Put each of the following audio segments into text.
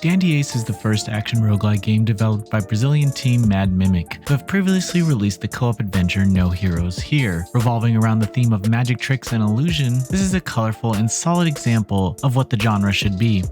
Dandy Ace is the first action roguelike game developed by Brazilian team Mad Mimic, who have previously released the co-op adventure No Heroes Here. Revolving around the theme of magic tricks and illusion, this is a colorful and solid example of what the genre should be.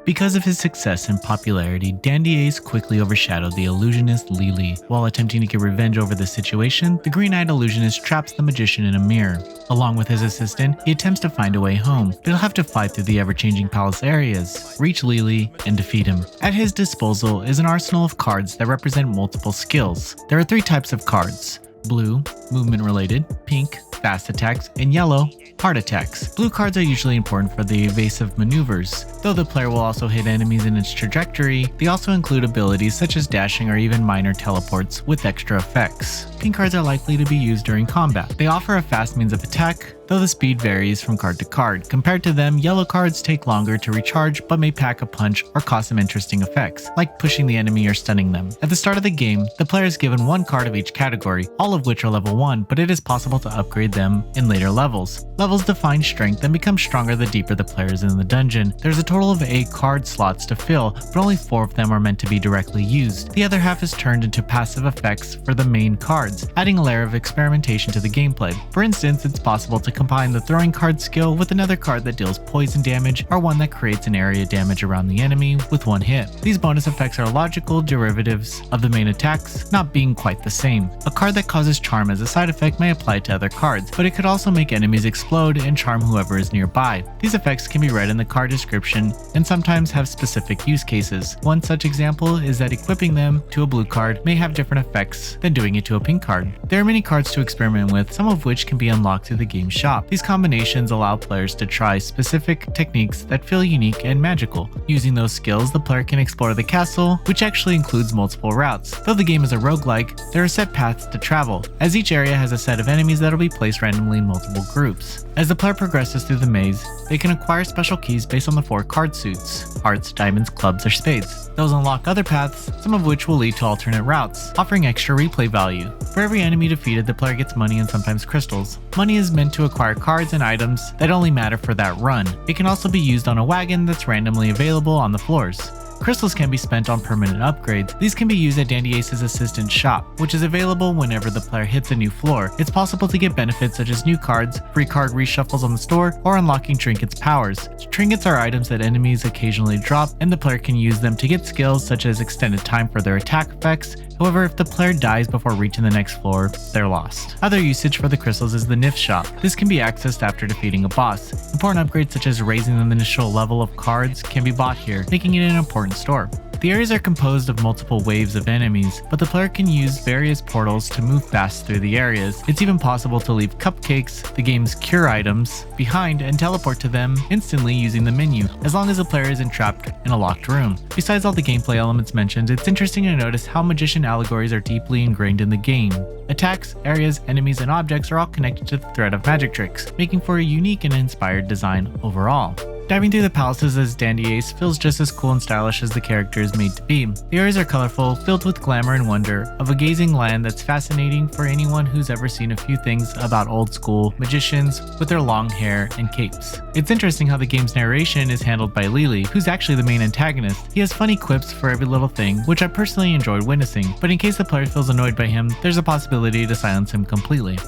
Because of his success and popularity, Dandy Ace quickly overshadowed the illusionist Lily. While attempting to get revenge over the situation, the green-eyed illusionist traps the magician in a mirror. Along with his assistant, he attempts to find a way home, but he'll have to fight through the ever-changing palace areas, reach Lily, and defeat him. At his disposal is an arsenal of cards that represent multiple skills. There are 3 types of cards: blue, movement related, pink, fast attacks, and yellow, hard attacks. Blue cards are usually important for the evasive maneuvers. Though the player will also hit enemies in its trajectory, they also include abilities such as dashing or even minor teleports with extra effects. Pink cards are likely to be used during combat. They offer a fast means of attack, though the speed varies from card to card. Compared to them, yellow cards take longer to recharge but may pack a punch or cause some interesting effects, like pushing the enemy or stunning them. At the start of the game, the player is given 1 card of each category, all of which are level 1, but it is possible to upgrade them in later levels. Levels define strength and become stronger the deeper the player is in the dungeon. There's a total of 8 card slots to fill, but only 4 of them are meant to be directly used. The other half is turned into passive effects for the main cards, adding a layer of experimentation to the gameplay. For instance, it's possible to combine the throwing card skill with another card that deals poison damage, or one that creates an area damage around the enemy with 1 hit. These bonus effects are logical derivatives of the main attacks, not being quite the same. A card that causes charm as a side effect may apply to other cards, but it could also make enemies explode and charm whoever is nearby. These effects can be read in the card description and sometimes have specific use cases. One such example is that equipping them to a blue card may have different effects than doing it to a pink card. There are many cards to experiment with, some of which can be unlocked through the game's shop. These combinations allow players to try specific techniques that feel unique and magical. Using those skills, the player can explore the castle, which actually includes multiple routes. Though the game is a roguelike, there are set paths to travel, as each area has a set of enemies that will be placed randomly in multiple groups. As the player progresses through the maze, they can acquire special keys based on the 4 card suits: hearts, diamonds, clubs, or spades. Those unlock other paths, some of which will lead to alternate routes, offering extra replay value. For every enemy defeated, the player gets money and sometimes crystals. Money is meant to acquire cards and items that only matter for that run. It can also be used on a wagon that's randomly available on the floors. Crystals can be spent on permanent upgrades. These can be used at Dandy Ace's assistant shop, which is available whenever the player hits a new floor. It's possible to get benefits such as new cards, free card reshuffles on the store, or unlocking trinkets powers. Trinkets are items that enemies occasionally drop, and the player can use them to get skills such as extended time for their attack effects. However, if the player dies before reaching the next floor, they're lost. Other usage for the crystals is the NIF shop. This can be accessed after defeating a boss. Important upgrades such as raising the initial level of cards can be bought here, making it an important store. The areas are composed of multiple waves of enemies, but the player can use various portals to move fast through the areas. It's even possible to leave cupcakes, the game's cure items, behind and teleport to them instantly using the menu, as long as the player isn't trapped in a locked room. Besides all the gameplay elements mentioned, it's interesting to notice how magician allegories are deeply ingrained in the game. Attacks, areas, enemies, and objects are all connected to the thread of magic tricks, making for a unique and inspired design overall. Diving through the palaces as Dandy Ace feels just as cool and stylish as the character is made to be. The areas are colorful, filled with glamour and wonder of a gazing land that's fascinating for anyone who's ever seen a few things about old school magicians with their long hair and capes. It's interesting how the game's narration is handled by Lily, who's actually the main antagonist. He has funny quips for every little thing, which I personally enjoyed witnessing, but in case the player feels annoyed by him, there's a possibility to silence him completely.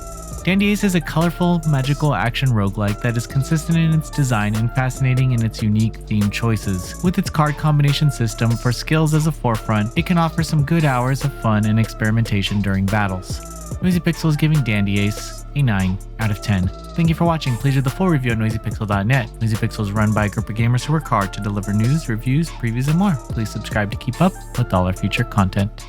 Dandy Ace is a colorful, magical action roguelike that is consistent in its design and fascinating in its unique theme choices. With its card combination system for skills as a forefront, it can offer some good hours of fun and experimentation during battles. NoisyPixel is giving Dandy Ace a 9 out of 10. Thank you for watching. Please read the full review at noisypixel.net. NoisyPixel is run by a group of gamers who work hard to deliver news, reviews, previews, and more. Please subscribe to keep up with all our future content.